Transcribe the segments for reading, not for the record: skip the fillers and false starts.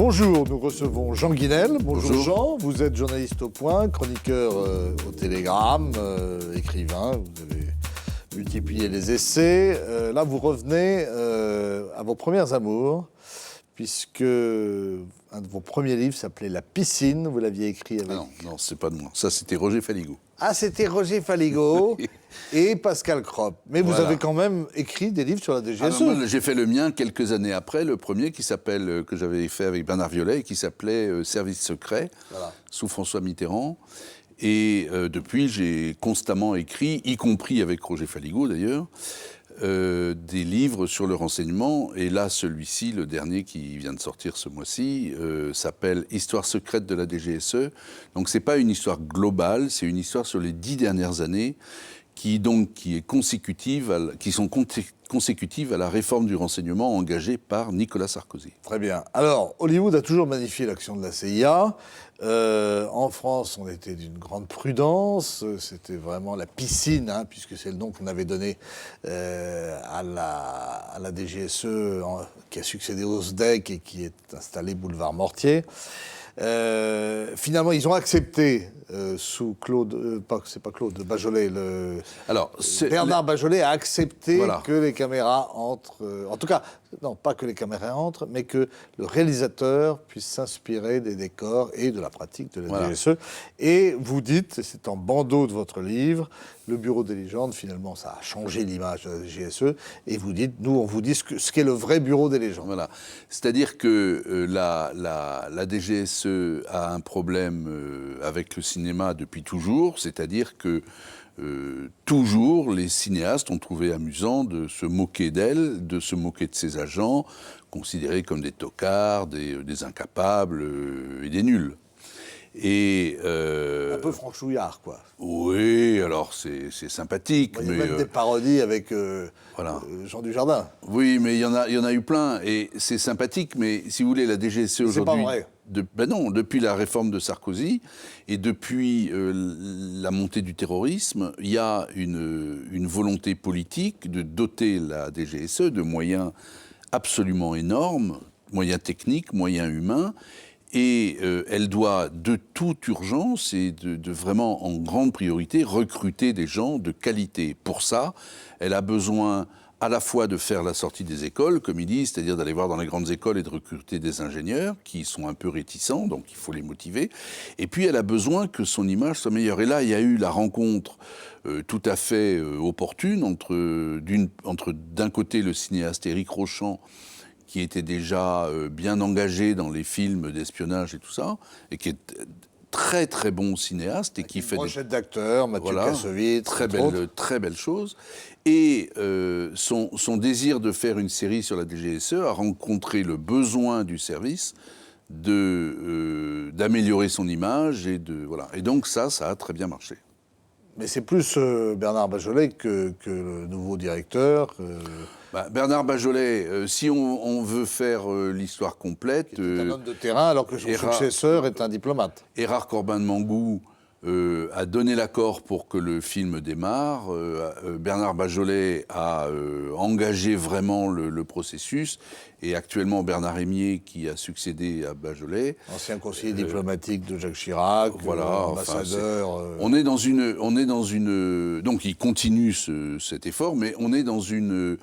Bonjour, nous recevons Jean Guinel. Bonjour, Bonjour. Jean, vous êtes journaliste au Point, chroniqueur au Télégramme, écrivain, vous avez multiplié les essais. Là, vous revenez à vos premières amours, puisque un de vos premiers livres s'appelait La piscine, vous l'aviez écrit avec... Ah non, c'est pas de moi. Ça, c'était Roger Faligot. Ah, c'était Roger Faligot et Pascal Cropp. Mais vous Voilà. avez quand même écrit des livres sur la DGSE. Ah non, moi, j'ai fait le mien quelques années après, le premier qui s'appelle, que j'avais fait avec Bernard Violet, qui s'appelait Service secret, Voilà. sous François Mitterrand. Et depuis, j'ai constamment écrit, y compris avec Roger Faligot d'ailleurs, des livres sur le renseignement. Et là, celui-ci, le dernier qui vient de sortir ce mois-ci, s'appelle Histoire secrète de la DGSE. Donc, c'est pas une histoire globale, c'est une histoire sur les 10 dernières années qui est consécutive, qui sont consécutives à la réforme du renseignement engagée par Nicolas Sarkozy. Très bien. Alors, Hollywood a toujours magnifié l'action de la CIA. En France, on était d'une grande prudence. C'était vraiment la piscine, hein, puisque c'est le nom qu'on avait donné à la DGSE, qui a succédé au SDEC et qui est installée boulevard Mortier. Finalement, ils ont accepté sous Claude, c'est pas Claude, Bajolet. Alors, Bernard Bajolet a accepté Voilà. que les caméras entrent. En tout cas, non, pas que les caméras entrent, mais que le réalisateur puisse s'inspirer des décors et de la pratique de la Voilà. DGSE. Et vous dites, et c'est en bandeau de votre livre, le Bureau des légendes, finalement, ça a changé l'image de la DGSE. Et vous dites, nous, on vous dit ce qu'est le vrai Bureau des légendes. Voilà. C'est-à-dire que la DGSE a un problème avec le cinéma depuis toujours, c'est-à-dire que toujours les cinéastes ont trouvé amusant de se moquer d'elle, de se moquer de ses agents, considérés comme des tocards, des incapables et des nuls. Et Un peu franchouillard, quoi. oui, alors c'est sympathique, Il y a mais même des parodies avec voilà. Jean Dujardin. Oui, mais il y en a eu plein, et c'est sympathique, mais si vous voulez, la DGSE aujourd'hui... C'est pas vrai. Ben non, depuis la réforme de Sarkozy, et depuis la montée du terrorisme, il y a une volonté politique de doter la DGSE de moyens absolument énormes, moyens techniques, moyens humains, et elle doit de toute urgence et de vraiment en grande priorité recruter des gens de qualité. Pour ça, elle a besoin à la fois de faire la sortie des écoles, comme il dit, c'est-à-dire d'aller voir dans les grandes écoles et de recruter des ingénieurs qui sont un peu réticents, donc il faut les motiver. Et puis elle a besoin que son image soit meilleure. Et là, il y a eu la rencontre tout à fait opportune entre d'un côté le cinéaste Éric Rochant, qui était déjà bien engagé dans les films d'espionnage et tout ça, et qui est très très bon cinéaste et qui fait une brochette d'acteurs, Mathieu Kassovitz, très belle chose. Et son désir de faire une série sur la DGSE a rencontré le besoin du service d'améliorer son image voilà. Et donc ça a très bien marché. Mais c'est plus Bernard Bajolet que le nouveau directeur. Bernard Bajolet, si on veut faire l'histoire complète... C'est un homme de terrain alors que son successeur est un diplomate. Erard Corbin-de-Mangou a donné l'accord pour que le film démarre. Bernard Bajolet a engagé vraiment le processus. Et actuellement, Bernard Rémier, qui a succédé à Bajolet... Ancien conseiller diplomatique de Jacques Chirac, voilà, ambassadeur... On est dans une... Donc il continue cet effort, mais on est dans une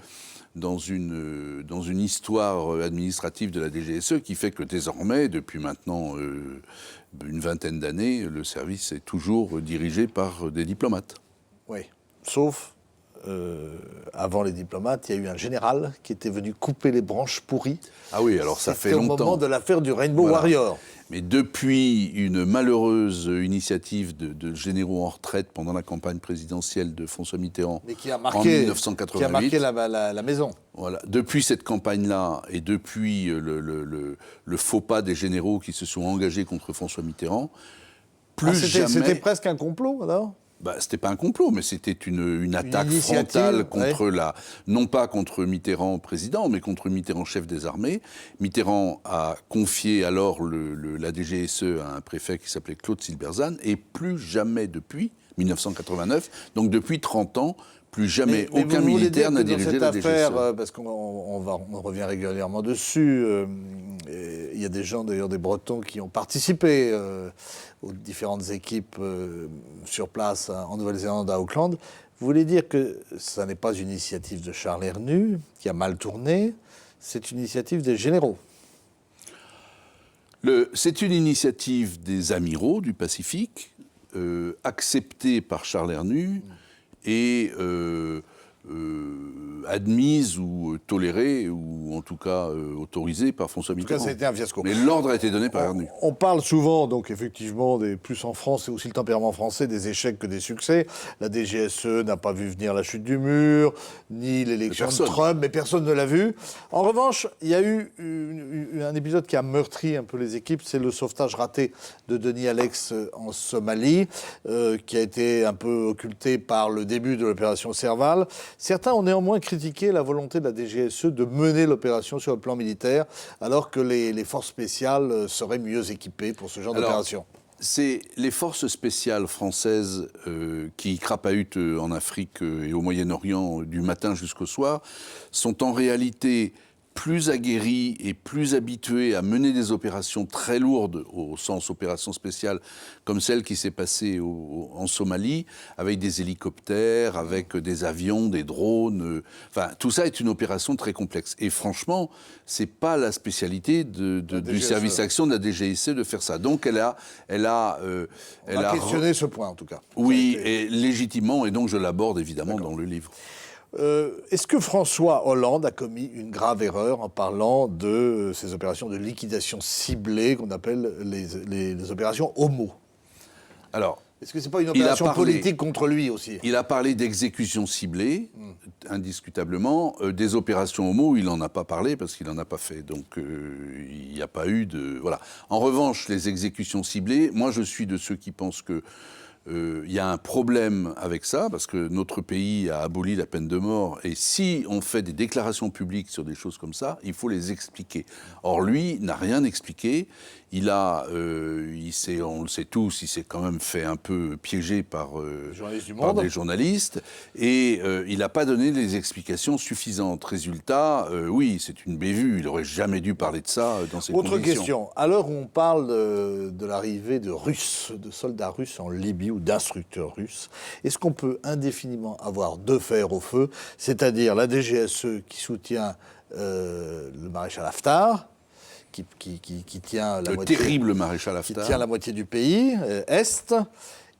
histoire administrative de la DGSE qui fait que désormais, depuis maintenant une vingtaine d'années, le service est toujours dirigé par des diplomates. Oui, sauf avant les diplomates, il y a eu un général qui était venu couper les branches pourries. Ah oui, alors ça fait longtemps. C'était au moment de l'affaire du Rainbow Warrior. Mais depuis une malheureuse initiative de généraux en retraite pendant la campagne présidentielle de François Mitterrand en 1988, qui a marqué la maison. Voilà. Depuis cette campagne-là et depuis le faux pas des généraux qui se sont engagés contre François Mitterrand, jamais... C'était presque un complot, alors ? C'était pas un complot, mais c'était une attaque frontale contre non pas contre Mitterrand président, mais contre Mitterrand chef des armées. Mitterrand a confié alors la DGSE à un préfet qui s'appelait Claude Silberzan, et plus jamais depuis 1989, donc depuis 30 ans, plus jamais aucun militaire n'a dirigé la DGSE. Affaire, parce qu'on revient régulièrement dessus, Et il y a des gens, d'ailleurs, des Bretons, qui ont participé aux différentes équipes sur place en Nouvelle-Zélande, à Auckland. Vous voulez dire que ça n'est pas une initiative de Charles Hernu, qui a mal tourné, c'est une initiative des généraux? C'est une initiative des amiraux du Pacifique, acceptée par Charles Hernu et admise ou tolérée, ou en tout cas autorisée par François Mitterrand. En tout cas, ça a été un fiasco. Mais l'ordre a été donné par Hernu. On parle souvent, donc effectivement, plus en France, c'est aussi le tempérament français, des échecs que des succès. La DGSE n'a pas vu venir la chute du mur, ni l'élection de Trump, mais personne ne l'a vu. En revanche, il y a eu un épisode qui a meurtri un peu les équipes, c'est le sauvetage raté de Denis Alex en Somalie, qui a été un peu occulté par le début de l'opération Serval. Certains ont néanmoins critiqué la volonté de la DGSE de mener l'opération sur le plan militaire, alors que les forces spéciales seraient mieux équipées pour ce genre d'opération. C'est les forces spéciales françaises qui crapahutent en Afrique et au Moyen-Orient du matin jusqu'au soir, sont en réalité plus aguerris et plus habitués à mener des opérations très lourdes, au sens opération spéciale, comme celle qui s'est passée en Somalie, avec des hélicoptères, avec des avions, des drones. Enfin, tout ça est une opération très complexe. Et franchement, c'est pas la spécialité du service action de la DGSE de faire ça. Donc, elle a questionné ce point, en tout cas. Oui, et légitimement, et donc je l'aborde évidemment dans le livre. Est-ce que François Hollande a commis une grave erreur en parlant de ces opérations de liquidation ciblée qu'on appelle les opérations Homo? Alors, est-ce que ce n'est pas une opération politique contre lui aussi? Il a parlé d'exécution ciblée, indiscutablement. Des opérations Homo, il n'en a pas parlé parce qu'il n'en a pas fait. Donc, il n'y a pas eu de... Voilà. En revanche, les exécutions ciblées, moi je suis de ceux qui pensent que il y a un problème avec ça, parce que notre pays a aboli la peine de mort, et si on fait des déclarations publiques sur des choses comme ça, il faut les expliquer. Or, lui n'a rien expliqué. On le sait tous, il s'est quand même fait un peu piéger par des journalistes, et il n'a pas donné les explications suffisantes. Résultat, oui, c'est une bévue, il n'aurait jamais dû parler de ça dans ces conditions. Autre question, à l'heure où on parle de l'arrivée de soldats russes en Libye, ou d'instructeurs russes, est-ce qu'on peut indéfiniment avoir deux fers au feu, c'est-à-dire la DGSE qui soutient le maréchal Haftar, qui tient la moitié, terrible maréchal Haftar, qui tient la moitié du pays, Est,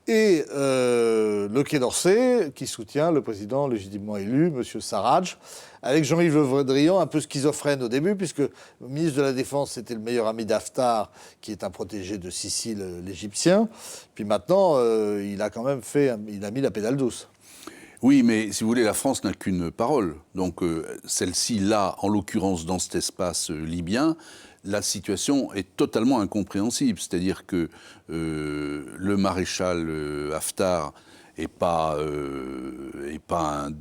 et le Quai d'Orsay, qui soutient le président légitimement élu, M. Sarraj, avec Jean-Yves Le Drian, un peu schizophrène au début, puisque le ministre de la Défense était le meilleur ami d'Haftar, qui est un protégé de Sicile, l'Égyptien. Puis maintenant, il a quand même il a mis la pédale douce. Oui, mais si vous voulez, la France n'a qu'une parole. Donc celle-ci, là, en l'occurrence, dans cet espace libyen, la situation est totalement incompréhensible. C'est-à-dire que le maréchal Haftar n'est pas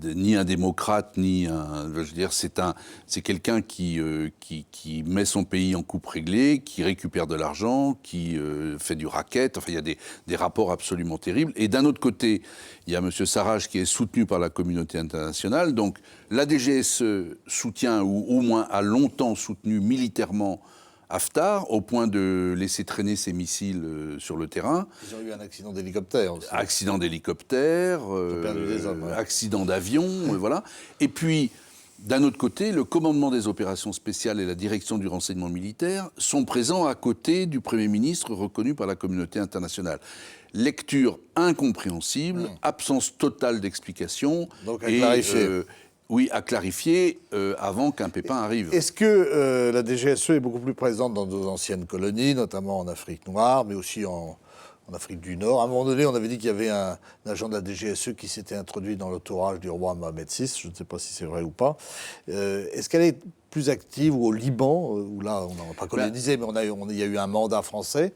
ni un démocrate, ni un... Je veux dire, c'est quelqu'un qui met son pays en coupe réglée, qui récupère de l'argent, qui fait du racket. Enfin, il y a des rapports absolument terribles. Et d'un autre côté, il y a M. Sarraj qui est soutenu par la communauté internationale. Donc, la DGSE soutient, ou au moins a longtemps soutenu militairement Haftar, au point de laisser traîner ses missiles sur le terrain. Ils ont eu un accident d'hélicoptère aussi. Accident d'hélicoptère, accident d'avion, voilà. Et puis, d'un autre côté, le commandement des opérations spéciales et la direction du renseignement militaire sont présents à côté du Premier ministre reconnu par la communauté internationale. Lecture incompréhensible, absence totale d'explication. Donc à clarifier. Oui, à clarifier avant qu'un pépin arrive. Est-ce que la DGSE est beaucoup plus présente dans nos anciennes colonies, notamment en Afrique noire, mais aussi en Afrique du Nord? À un moment donné, on avait dit qu'il y avait un agent de la DGSE qui s'était introduit dans l'entourage du roi Mohamed VI. Je ne sais pas si c'est vrai ou pas. Est-ce qu'elle est plus active, ou au Liban, où là, on n'a pas colonisé, mais il y a eu un mandat français?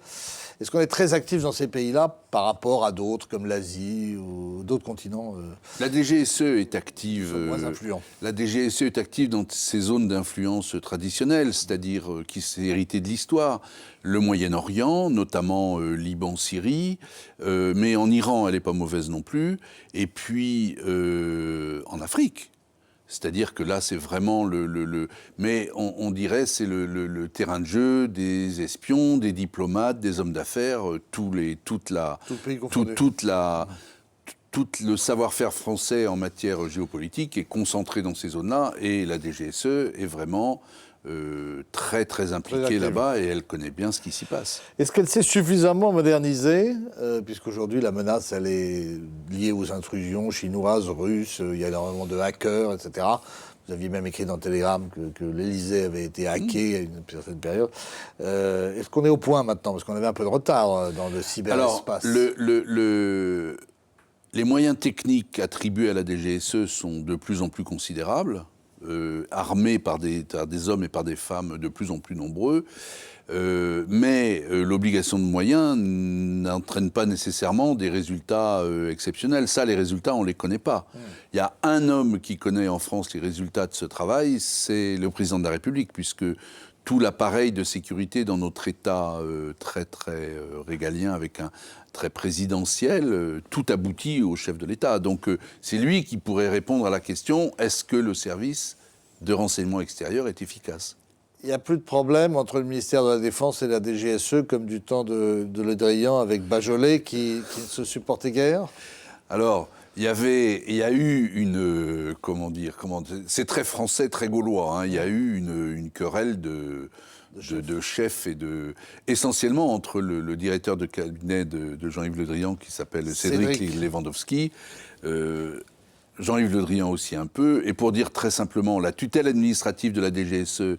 Est-ce qu'on est très actif dans ces pays-là par rapport à d'autres, comme l'Asie ou d'autres continents La DGSE est active. Moins influents. La DGSE est active dans ces zones d'influence traditionnelles, c'est-à-dire qui s'est hérité de l'histoire. Le Moyen-Orient, notamment Liban, Syrie, mais en Iran, elle n'est pas mauvaise non plus. Et puis en Afrique. C'est-à-dire que là, c'est vraiment mais on dirait c'est le terrain de jeu des espions, des diplomates, des hommes d'affaires, tout le savoir-faire français en matière géopolitique est concentré dans ces zones-là, et la DGSE est vraiment très très impliquée là-bas, et elle connaît bien ce qui s'y passe. Est-ce qu'elle s'est suffisamment modernisée, puisqu'aujourd'hui la menace elle est liée aux intrusions chinoises, russes, il y a énormément de hackers, etc. Vous aviez même écrit dans Telegram que l'Élysée avait été hacké à une certaine période. Est-ce qu'on est au point maintenant? Parce qu'on avait un peu de retard dans le cyberespace. Alors, les moyens techniques attribués à la DGSE sont de plus en plus considérables, armés par des hommes et par des femmes de plus en plus nombreux, mais l'obligation de moyens n'entraîne pas nécessairement des résultats exceptionnels. Ça, les résultats, on ne les connaît pas. Il y a un homme qui connaît en France les résultats de ce travail, c'est le président de la République, puisque tout l'appareil de sécurité dans notre État très très régalien, avec un très présidentiel, tout aboutit au chef de l'État. Donc c'est lui qui pourrait répondre à la question, est-ce que le service de renseignement extérieur est efficace? Il n'y a plus de problème entre le ministère de la Défense et la DGSE, comme du temps de Le Drian avec Bajolet, qui ne se supportait guère? Alors, il y a eu une, c'est très français, très gaulois, hein. Il y a eu une querelle de chefs essentiellement entre le directeur de cabinet de Jean-Yves Le Drian, qui s'appelle Cédric Lewandowski, Jean-Yves Le Drian aussi un peu, et pour dire très simplement, la tutelle administrative de la DGSE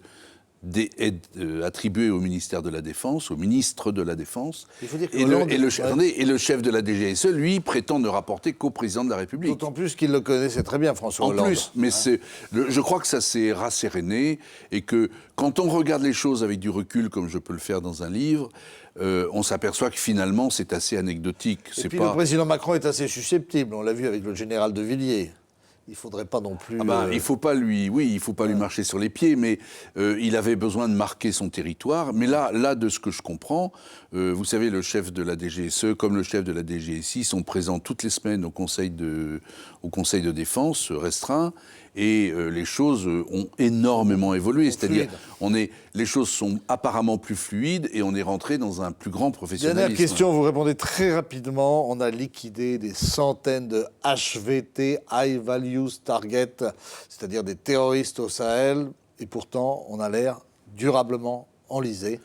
est attribuée au ministère de la Défense, au ministre de la Défense. Il faut dire que et le chef de la DGSE, lui, prétend ne rapporter qu'au président de la République. D'autant plus qu'il le connaissait très bien, François Hollande. En plus, mais je crois que ça s'est rasséréné, et que quand on regarde les choses avec du recul, comme je peux le faire dans un livre, on s'aperçoit que finalement c'est assez anecdotique. Et puis le président Macron est assez susceptible, on l'a vu avec le général de Villiers. Il ne faudrait pas non plus... il ne faut pas lui marcher sur les pieds, mais il avait besoin de marquer son territoire. Mais là, de ce que je comprends, vous savez, le chef de la DGSE, comme le chef de la DGSI, sont présents toutes les semaines au Conseil de défense restreint, et les choses ont énormément évolué. C'est-à-dire, les choses sont apparemment plus fluides, et on est rentré dans un plus grand professionnalisme. Dernière question, vous répondez très rapidement. On a liquidé des centaines de HVT, High Values Target, c'est-à-dire des terroristes au Sahel, et pourtant on a l'air durablement enlisé.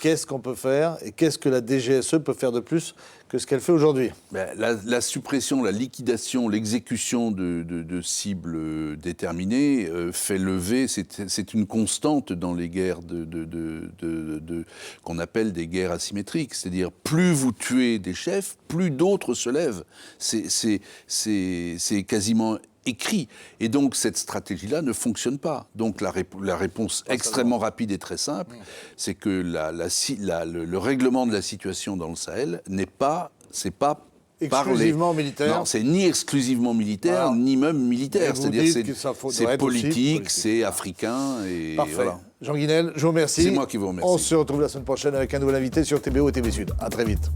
Qu'est-ce qu'on peut faire, et qu'est-ce que la DGSE peut faire de plus que ce qu'elle fait aujourd'hui? La suppression, la liquidation, l'exécution de cibles déterminées fait lever, c'est une constante dans les guerres qu'on appelle des guerres asymétriques. C'est-à-dire, plus vous tuez des chefs, plus d'autres se lèvent. C'est quasiment écrit. Et donc, cette stratégie-là ne fonctionne pas. Donc, la réponse extrêmement rapide et très simple, c'est que le règlement de la situation dans le Sahel c'est pas exclusivement militaire. Non, c'est ni exclusivement militaire, ni même militaire. C'est-à-dire, c'est politique, c'est africain. Et parfait. Voilà. Jean Guinel, je vous remercie. C'est moi qui vous remercie. On se retrouve la semaine prochaine avec un nouvel invité sur TBO et TV Sud. À très vite.